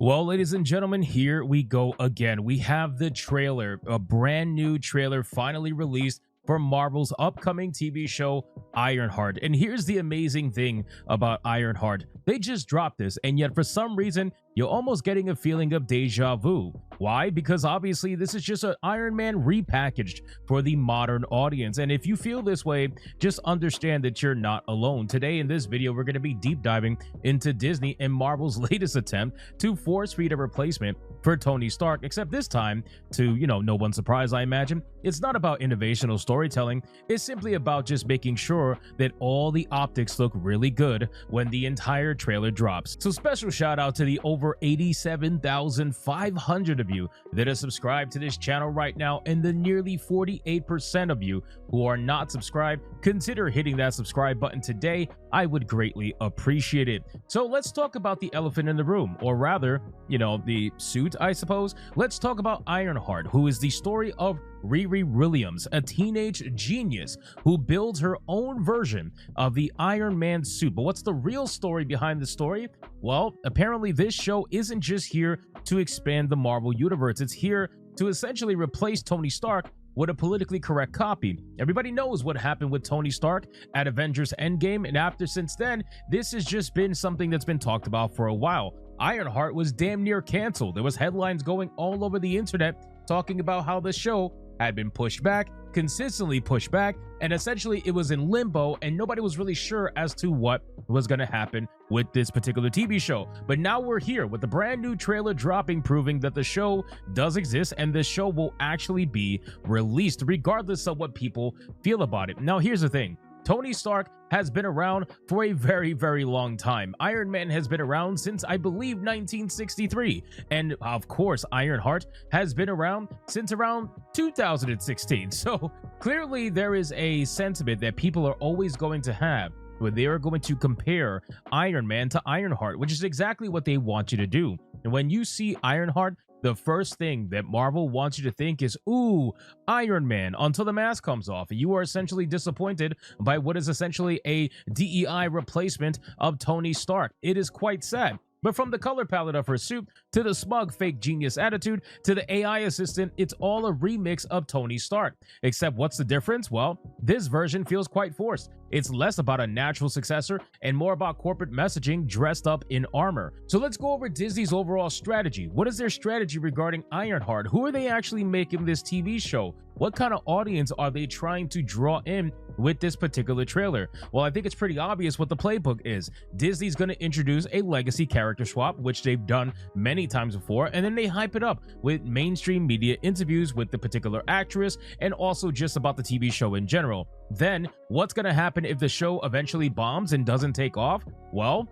Well, ladies and gentlemen, here we go again. We have the trailer, a brand new trailer finally released for Marvel's upcoming TV show, Ironheart. And here's the amazing thing about Ironheart. They just dropped this, and yet for some reason, you're almost getting a feeling of deja vu. Why? Because obviously this is just an Iron Man repackaged for the modern audience. And if you feel this way, just understand that you're not alone. Today in this video, we're going to be deep diving into Disney and Marvel's latest attempt to force feed a replacement for Tony Stark, except this time, to, no one's surprise, I imagine, it's not about innovational storytelling. It's simply about just making sure that all the optics look really good when the entire trailer drops. So special shout out to the over 87,500 of you that are subscribed to this channel right now, and the nearly 48% of you who are not subscribed. Consider hitting that subscribe button today. I would greatly appreciate it. So let's talk about the elephant in the room, or rather, the suit, I suppose. Let's talk about Ironheart, who is the story of Riri Williams, a teenage genius who builds her own version of the Iron Man suit. But what's the real story behind the story? Well, apparently this show isn't just here to expand the Marvel universe. It's here to essentially replace Tony Stark with a politically correct copy. Everybody knows what happened with Tony Stark at Avengers Endgame, and since then, this has just been something that's been talked about for a while. Ironheart was damn near canceled. There was headlines going all over the internet talking about how the show had been pushed back, consistently pushed back, and essentially it was in limbo, and nobody was really sure as to what was going to happen with this particular TV show. But now we're here with the brand new trailer dropping, proving that the show does exist and the show will actually be released regardless of what people feel about it. Now here's the thing. Tony Stark has been around for a very, very long time. Iron Man has been around since, I believe, 1963. And of course, Ironheart has been around since around 2016. So clearly there is a sentiment that people are always going to have where they are going to compare Iron Man to Ironheart, which is exactly what they want you to do. And when you see Ironheart, the first thing that Marvel wants you to think is, ooh, Iron Man, until the mask comes off. You are essentially disappointed by what is essentially a DEI replacement of Tony Stark. It is quite sad. But from the color palette of her suit, to the smug fake genius attitude, to the AI assistant, it's all a remix of Tony Stark. Except what's the difference? Well, this version feels quite forced. It's less about a natural successor and more about corporate messaging dressed up in armor. So let's go over Disney's overall strategy. What is their strategy regarding Ironheart? Who are they actually making this TV show? What kind of audience are they trying to draw in with this particular trailer? Well, I think it's pretty obvious what the playbook is. Disney's going to introduce a legacy character swap, which they've done many times before, and then they hype it up with mainstream media interviews with the particular actress and also just about the TV show in general. Then, what's going to happen if the show eventually bombs and doesn't take off? Well,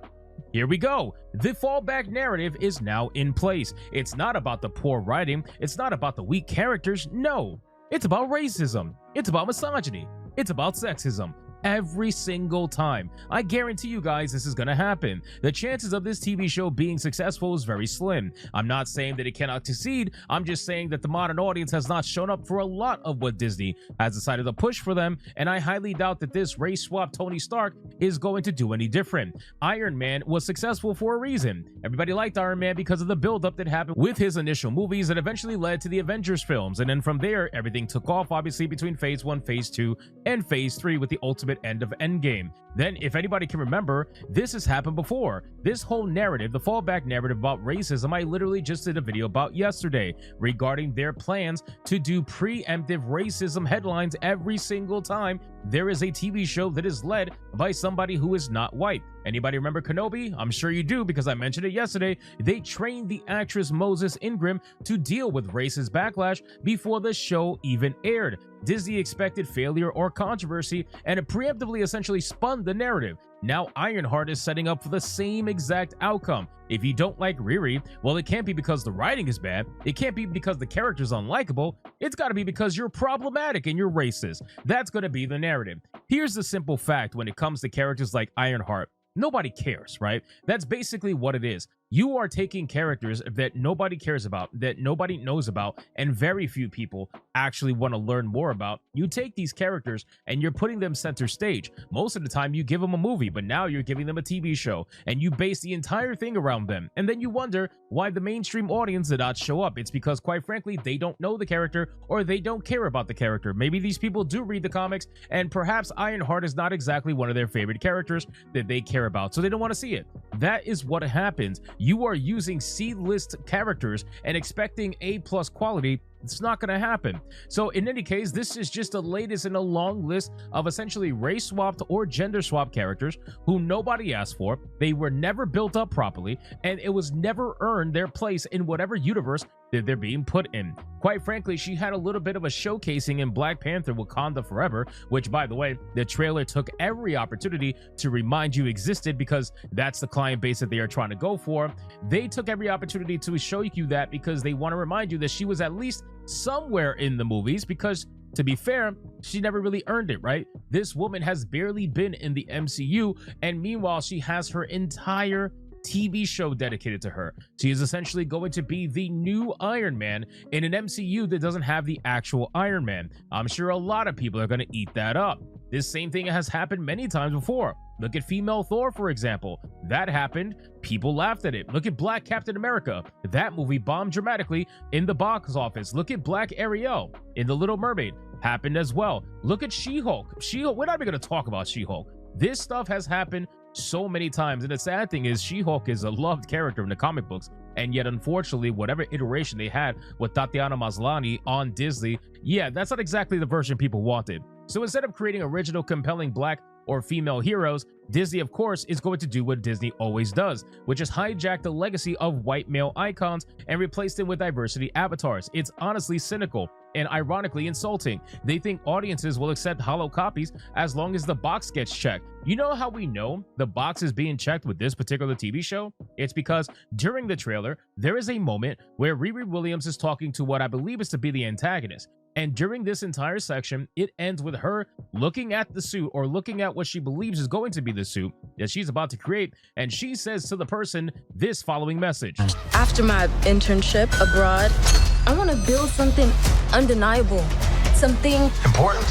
here we go. The fallback narrative is now in place. It's not about the poor writing. It's not about the weak characters. No. It's about racism. It's about misogyny. It's about sexism. Every single time. I guarantee you guys this is going to happen. The chances of this TV show being successful is very slim. I'm not saying that it cannot succeed. I'm just saying that the modern audience has not shown up for a lot of what Disney has decided to push for them, and I highly doubt that this race swap Tony Stark is going to do any different. Iron Man was successful for a reason. Everybody liked Iron Man because of the buildup that happened with his initial movies that eventually led to the Avengers films, and then from there everything took off, obviously, between phase 1, phase 2, and phase 3 with the ultimate end of Endgame. Then, if anybody can remember, this has happened before. This whole narrative, the fallback narrative about racism, I literally just did a video about yesterday regarding their plans to do preemptive racism headlines every single time there is a TV show that is led by somebody who is not white. Anybody remember Kenobi? I'm sure you do because I mentioned it yesterday. They trained the actress Moses Ingram to deal with racist backlash before the show even aired. Disney expected failure or controversy, and it preemptively essentially spun the narrative. Now Ironheart is setting up for the same exact outcome. If you don't like Riri, well, it can't be because the writing is bad. It can't be because the character's unlikable. It's got to be because you're problematic and you're racist. That's going to be the narrative. Here's the simple fact when it comes to characters like Ironheart. Nobody cares, right? That's basically what it is. You are taking characters that nobody cares about, that nobody knows about, and very few people actually want to learn more about. You take these characters and you're putting them center stage. Most of the time you give them a movie, but now you're giving them a TV show, and you base the entire thing around them. And then you wonder why the mainstream audience did not show up. It's because, quite frankly, they don't know the character, or they don't care about the character. Maybe these people do read the comics, and perhaps Ironheart is not exactly one of their favorite characters that they care about, so they don't want to see it. That is what happens. You are using C-list characters and expecting A+ quality. It's not going to happen. So in any case, this is just the latest in a long list of essentially race swapped or gender swapped characters who nobody asked for. They were never built up properly, and it was never earned their place in whatever universe that they're being put in. Quite frankly, she had a little bit of a showcasing in Black Panther: Wakanda Forever, which, by the way, the trailer took every opportunity to remind you existed, because that's the client base that they are trying to go for. They took every opportunity to show you that because they want to remind you that she was at least somewhere in the movies, because to be fair, she never really earned it, right? This woman has barely been in the MCU, and meanwhile she has her entire TV show dedicated to her. She is essentially going to be the new Iron Man in an MCU that doesn't have the actual Iron Man. I'm sure a lot of people are going to eat that up. This same thing has happened many times before. Look at female Thor, for example. That happened. People laughed at it. Look at Black Captain America. That movie bombed dramatically in the box office. Look at Black Ariel in The Little Mermaid. Happened as well. Look at She-Hulk. We're not even going to talk about She-Hulk. This stuff has happened so many times, and the sad thing is She-Hulk is a loved character in the comic books, and yet unfortunately whatever iteration they had with Tatiana Maslany on Disney, yeah, that's not exactly the version people wanted. So instead of creating original, compelling black or female heroes, Disney, of course, is going to do what Disney always does, which is hijack the legacy of white male icons and replace them with diversity avatars. It's honestly cynical and ironically insulting. They think audiences will accept hollow copies as long as the box gets checked. You know how we know the box is being checked with this particular TV show? It's because during the trailer, there is a moment where Riri Williams is talking to what I believe is to be the antagonist. And during this entire section, it ends with her looking at the suit, or looking at what she believes is going to be the suit that she's about to create. And she says to the person this following message. After my internship abroad, I want to build something undeniable, something important,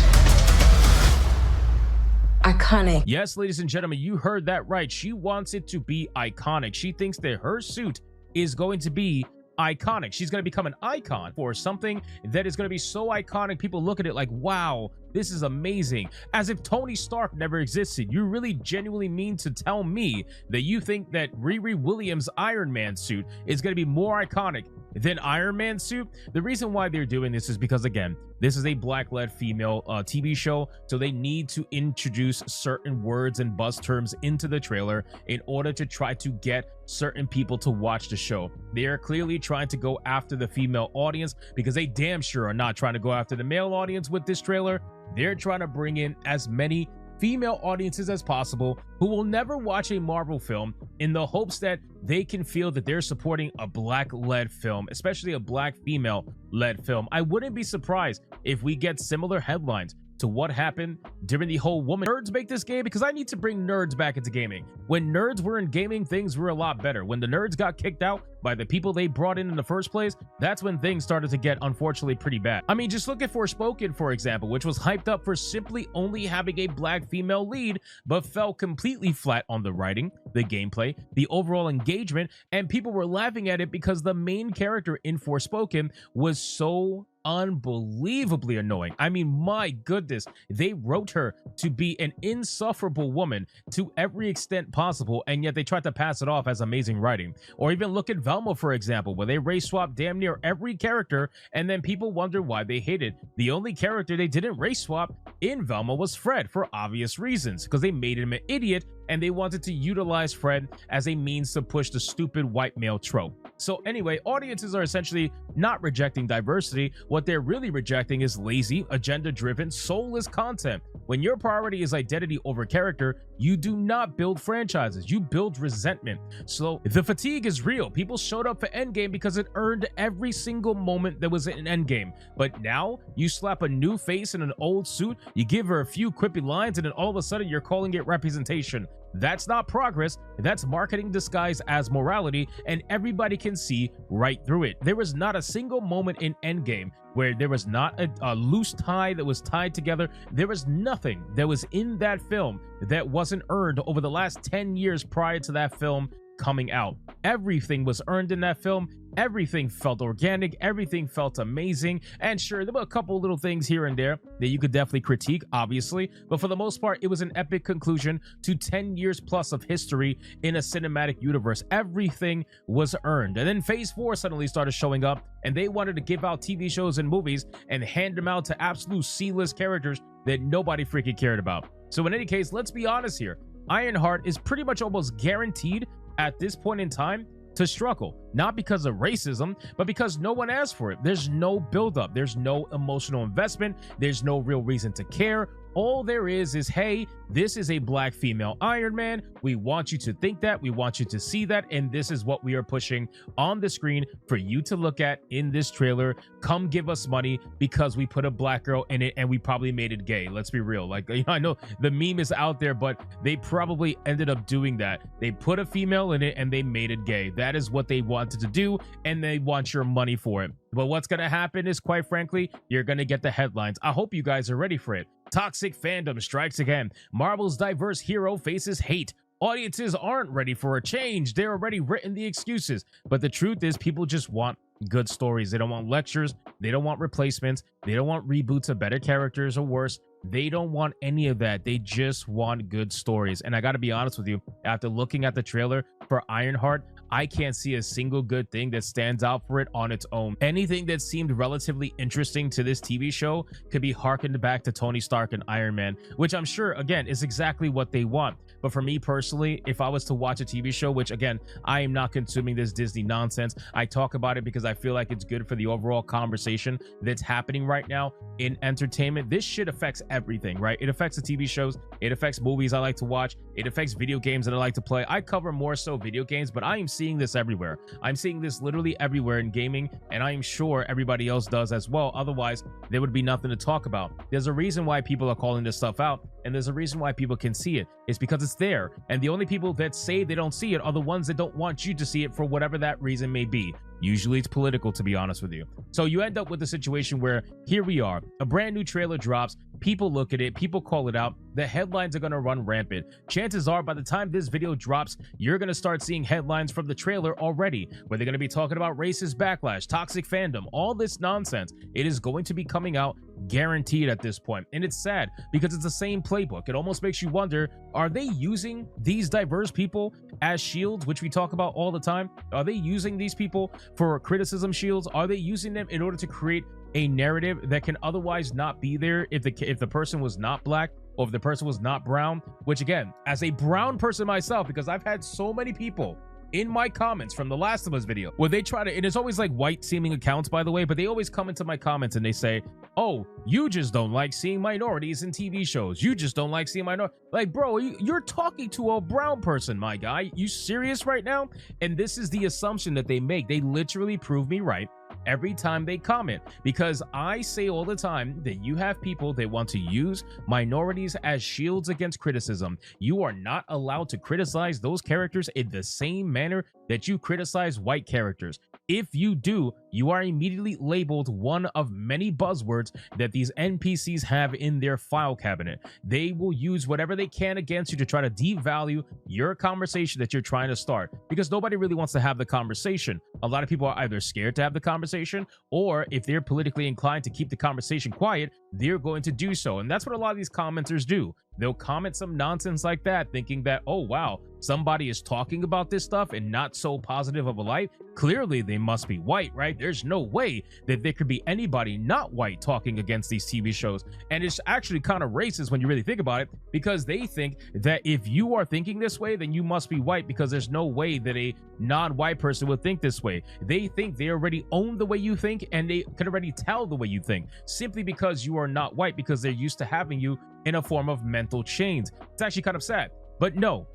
iconic. Yes, ladies and gentlemen, you heard that right. She wants it to be iconic. She thinks that her suit is going to be iconic. She's going to become an icon for something that is going to be so iconic, people look at it like, wow, this is amazing. As if Tony Stark never existed. You really genuinely mean to tell me that you think that Riri Williams' Iron Man suit is going to be more iconic than Iron Man suit? The reason why they're doing this is because, again, this is a black-led female TV show, so they need to introduce certain words and buzz terms into the trailer in order to try to get certain people to watch the show. They are clearly trying to go after the female audience, because they damn sure are not trying to go after the male audience with this trailer. They're trying to bring in as many female audiences as possible who will never watch a Marvel film, in the hopes that they can feel that they're supporting a black-led film, especially a black female-led film. I wouldn't be surprised if we get similar headlines to what happened during the whole woman nerds make this game, because I need to bring nerds back into gaming. When nerds were in gaming, things were a lot better. When the nerds got kicked out by the people they brought in the first place, that's when things started to get, unfortunately, pretty bad. I mean, just look at Forspoken, for example, which was hyped up for simply only having a black female lead, but fell completely flat on the writing, the gameplay, the overall engagement, and people were laughing at it because the main character in Forspoken was so unbelievably annoying. I mean, my goodness, they wrote her to be an insufferable woman to every extent possible, and yet they tried to pass it off as amazing writing. Or even look at Velma, for example, where they race swapped damn near every character, and then people wonder why they hated. The only character they didn't race swap in Velma was Fred, for obvious reasons, because they made him an idiot, and they wanted to utilize Fred as a means to push the stupid white male trope. So anyway, audiences are essentially not rejecting diversity. What they're really rejecting is lazy, agenda-driven, soulless content. When your priority is identity over character, you do not build franchises, you build resentment. So the fatigue is real. People showed up for Endgame because it earned every single moment that was in Endgame. But now you slap a new face in an old suit, you give her a few quippy lines, and then all of a sudden you're calling it representation. That's not progress. That's marketing disguised as morality, and everybody can see right through it. There was not a single moment in Endgame where there was not a loose tie that was tied together. There was nothing that was in that film that wasn't earned over the last 10 years prior to that film coming out. Everything was earned in that film. Everything felt organic. Everything felt amazing. And sure, there were a couple little things here and there that you could definitely critique, obviously, but for the most part, it was an epic conclusion to 10 years plus of history in a cinematic universe. Everything was earned. And then phase 4 suddenly started showing up, and they wanted to give out TV shows and movies and hand them out to absolute C-list characters that nobody freaking cared about. So in any case, let's be honest here. Ironheart is pretty much almost guaranteed at this point in time to struggle, not because of racism, but because no one asked for it. There's no buildup, there's no emotional investment, there's no real reason to care. All there is, hey, this is a black female Iron Man. We want you to think that, we want you to see that, and this is what we are pushing on the screen for you to look at in this trailer. Come give us money because we put a black girl in it and we probably made it gay. Let's be real. Like, you know, I know the meme is out there, but they probably ended up doing that. They put a female in it and they made it gay. That is what they wanted to do, and they want your money for it. But what's going to happen is, quite frankly, you're going to get the headlines. I hope you guys are ready for it. Toxic fandom strikes again. Marvel's diverse hero faces hate. Audiences aren't ready for a change. They're already written the excuses. But the truth is, people just want good stories. They don't want lectures. They don't want replacements. They don't want reboots of better characters or worse. They don't want any of that. They just want good stories. And I got to be honest with you, after looking at the trailer for Ironheart, I can't see a single good thing that stands out for it on its own. Anything that seemed relatively interesting to this TV show could be harkened back to Tony Stark and Iron Man, which I'm sure, again, is exactly what they want. But for me personally, if I was to watch a TV show, which again, I am not consuming this Disney nonsense. I talk about it because I feel like it's good for the overall conversation that's happening right now in entertainment. This shit affects everything, right? It affects the TV shows. It affects movies I like to watch. It affects video games that I like to play. I cover more so video games, but I am seeing this everywhere. I'm seeing this literally everywhere in gaming, and I am sure everybody else does as well. Otherwise, there would be nothing to talk about. There's a reason why people are calling this stuff out, and there's a reason why people can see it. It's because it's there, and the only people that say they don't see it are the ones that don't want you to see it for whatever that reason may be. Usually it's political, to be honest with you. So you end up with a situation where here we are, a brand new trailer drops, people look at it, people call it out, the headlines are going to run rampant. Chances are by the time this video drops, you're going to start seeing headlines from the trailer already, where they're going to be talking about racist backlash, toxic fandom, all this nonsense. It is going to be coming out guaranteed at this point, and it's sad because it's the same playbook. It almost makes you wonder, are they using these diverse people as shields, which we talk about all the time? Are they using these people for criticism shields? Are they using them in order to create a narrative that can otherwise not be there if the person was not black, or if the person was not brown? Which again, as a brown person myself, because I've had so many people in my comments from the Last of Us video where they try to, and it's always like white seeming accounts, by the way, but they always come into my comments and they say, oh, you just don't like seeing minorities in TV shows. You just don't like seeing minorities. Like, bro, you're talking to a brown person, my guy. You serious right now? And this is the assumption that they make. They literally prove me right every time they comment, because I say all the time that you have people that want to use minorities as shields against criticism. You are not allowed to criticize those characters in the same manner that you criticize white characters. If you do, you are immediately labeled one of many buzzwords that these NPCs have in their file cabinet. They will use whatever they can against you to try to devalue your conversation that you're trying to start, because nobody really wants to have the conversation. A lot of people are either scared to have the conversation, or if they're politically inclined to keep the conversation quiet, they're going to do so. And that's what a lot of these commenters do. They'll comment some nonsense like that, thinking that, oh wow, somebody is talking about this stuff and not so positive of a light. Clearly they must be white, right? There's no way that there could be anybody not white talking against these TV shows. And it's actually kind of racist when you really think about it, because they think that if you are thinking this way, then you must be white, because there's no way that a non-white person would think this way. They think they already own the way you think, and they can already tell the way you think, simply because you are not white, because they're used to having you in a form of mental chains. It's actually kind of sad. But no,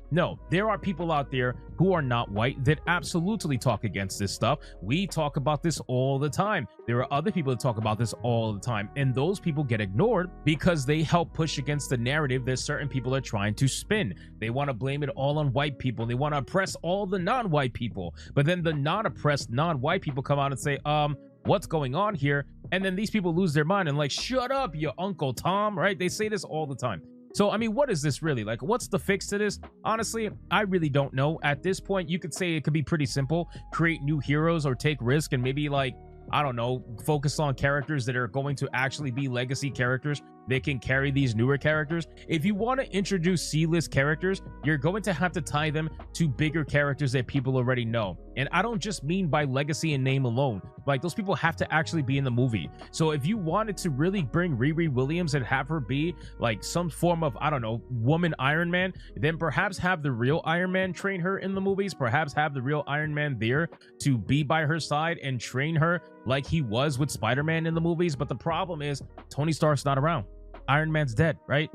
there are people out there who are not white that absolutely talk against this stuff. We talk about this all the time. There are other people that talk about this all the time, and those people get ignored because they help push against the narrative that certain people are trying to spin. They want to blame it all on white people. They want to oppress all the non-white people, but then the non-oppressed non-white people come out and say, what's going on here? And then these people lose their mind and like, shut up, you Uncle Tom, right? They say this all the time. So, I mean, what is this really? Like, what's the fix to this? Honestly, I really don't know. At this point, you could say it could be pretty simple. Create new heroes or take risk and maybe, like, I don't know, focus on characters that are going to actually be legacy characters. They can carry these newer characters. If you want to introduce C-list characters, you're going to have to tie them to bigger characters that people already know. And I don't just mean by legacy and name alone. Like, those people have to actually be in the movie. So if you wanted to really bring Riri Williams and have her be like some form of, I don't know, woman Iron Man, then perhaps have the real Iron Man train her in the movies. Perhaps have the real Iron Man there to be by her side and train her like he was with Spider-Man in the movies. But the problem is Tony Stark's not around. Iron Man's dead, right?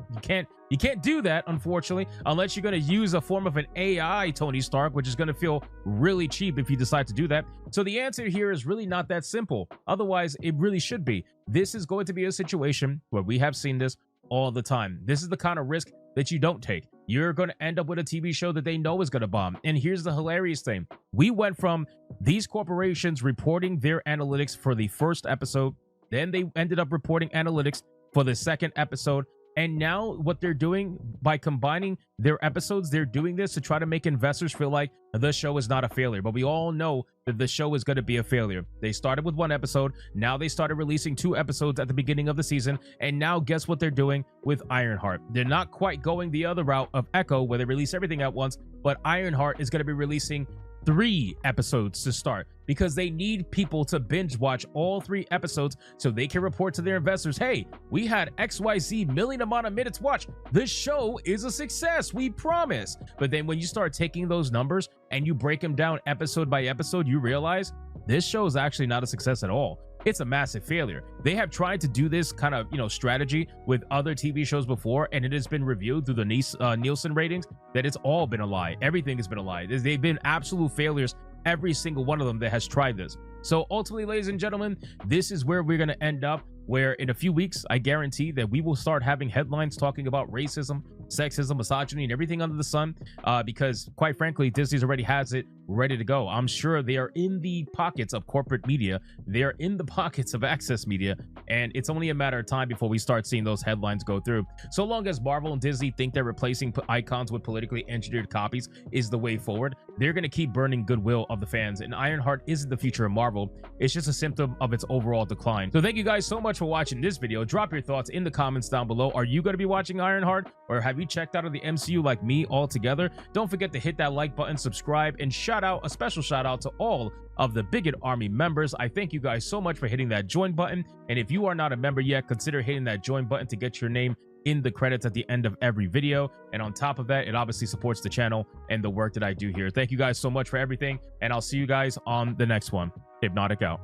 You can't do that, unfortunately, unless you're going to use a form of an AI Tony Stark, which is going to feel really cheap if you decide to do that. So the answer here is really not that simple. Otherwise, it really should be. This is going to be a situation where we have seen this all the time. This is the kind of risk that you don't take. You're going to end up with a TV show that they know is going to bomb. And here's the hilarious thing. We went from these corporations reporting their analytics for the first episode, then they ended up reporting analytics for the second episode, and now what they're doing by combining their episodes, they're doing this to try to make investors feel like the show is not a failure. But we all know that the show is going to be a failure. They started with one episode, now they started releasing 2 episodes at the beginning of the season, and now guess what they're doing with Ironheart? They're not quite going the other route of Echo where they release everything at once, but Ironheart is going to be releasing 3 episodes to start because they need people to binge watch all 3 episodes so they can report to their investors, hey, we had XYZ million amount of minutes watched. This show is a success, we promise. But then when you start taking those numbers and you break them down episode by episode, you realize this show is actually not a success at all. It's a massive failure. They have tried to do this kind of, strategy with other TV shows before, and it has been reviewed through the Nielsen ratings that it's all been a lie. Everything has been a lie. They've been absolute failures, every single one of them that has tried this. So ultimately, ladies and gentlemen, this is where we're going to end up, where in a few weeks, I guarantee that we will start having headlines talking about racism, sexism, misogyny, and everything under the sun, because quite frankly, Disney's already has it ready to go. I'm sure they are in the pockets of corporate media. They're in the pockets of access media, and it's only a matter of time before we start seeing those headlines go through. So long as Marvel and Disney think that replacing icons with politically engineered copies is the way forward, they're going to keep burning goodwill of the fans, and Ironheart isn't the future of Marvel. It's just a symptom of its overall decline. So thank you guys so much for watching this video. Drop your thoughts in the comments down below. Are you going to be watching Ironheart, or have you checked out of the MCU like me altogether? Don't forget to hit that like button, subscribe, and a special shout out to all of the Bigot Army members. I thank you guys so much for hitting that join button, and if you are not a member yet, consider hitting that join button to get your name in the credits at the end of every video. And on top of that, it obviously supports the channel and the work that I do here. Thank you guys so much for everything, and I'll see you guys on the next one. Hypnotic out.